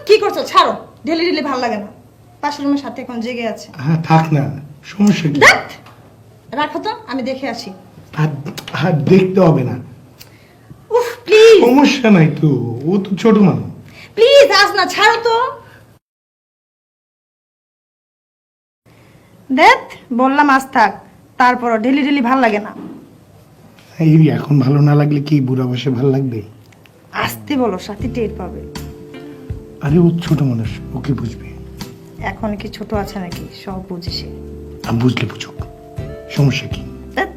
কি করছো? ছাড়ো, ডেলি ডেলি ভালো লাগে না। পাশের রুমের সাথে এখন জেগে আছে। হ্যাঁ থাক না, সমস্যা কি? দেখ, রাখো তো, আমি দেখে আসি। আর দেখতে হবে না, উফ প্লিজ সমস্যা নাই তো, ও তো ছোট মানুষ। প্লিজ আস না, ছাড়ো তো। দেখ, বললাম আজ থাক, তারপরও ডেলি ডেলি ভালো লাগে না। এই এখন ভালো না লাগলে কি বুড়া বসে ভালো লাগবে? আসতে বলো, সাথে টের পাবে। আরে ও ছোট মানুষ, ওকে বুঝবে। এখন কি ছোট আছে নাকি? সব বুঝে সে। আমি বুঝলে বুঝুক, সমস্যা কি? ধ্যাৎ।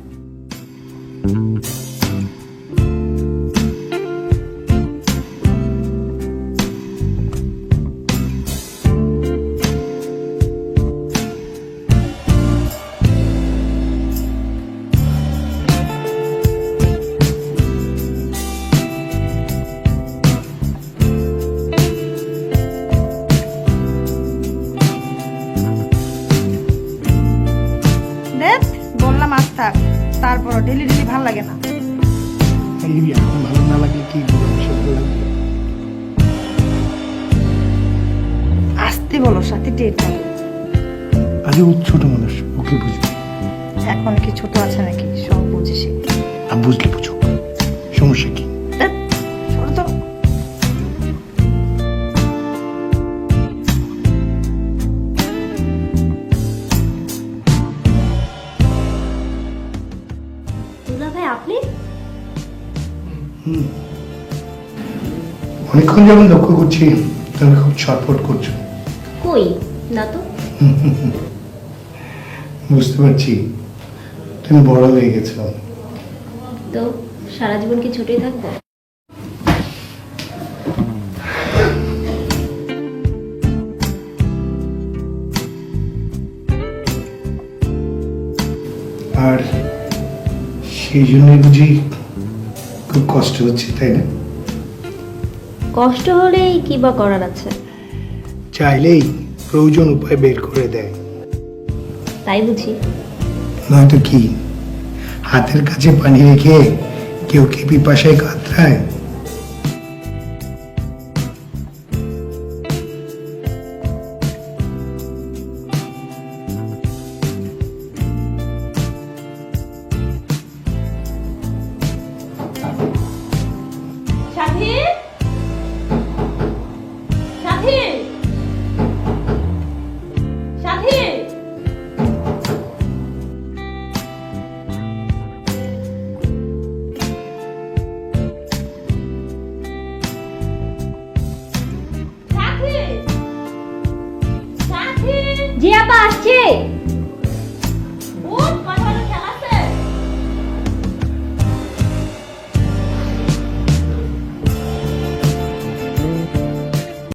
দেখ, বললাম আজ থাক, তারপরও ডেলি ডেলি ভালো লাগে না। এই এখন ভালো না লাগলে কি বুড়া বসে ভালো লাগবে? আসতে বলো, সাথে টের পাবে। আরে ও ছোট মানুষ, ওকে বুঝবে। এখন কি ছোট আছে নাকি? সব বুঝে সে। আমি বুঝলে বুঝুক, সমস্যা কি? ধ্যাৎ, সরো তো। দুলা ভাই আপনি? অনেকক্ষণ যেমন লক্ষ্য করছি তুমি খুব ছটফট করছো। কই না তো। বুঝতে পারছি, তুমি বড় হয়ে গেছো। তো সারা জীবন কি ছোটই থাকবো? আর সেই জন্যই বুঝি খুব কষ্ট হচ্ছে, তাই না? কষ্ট হলেই কি বা করার আছে? চাইলেই প্রয়োজন উপায় বের করে দেয়, তাই বুঝি। নয়তো কি হাতের কাছে পানি রেখে কেউ কি পিপাসায় কাতরায়? সাথী, সাথী, সাথী। সাথী, সাথী। জি আপা আসছে।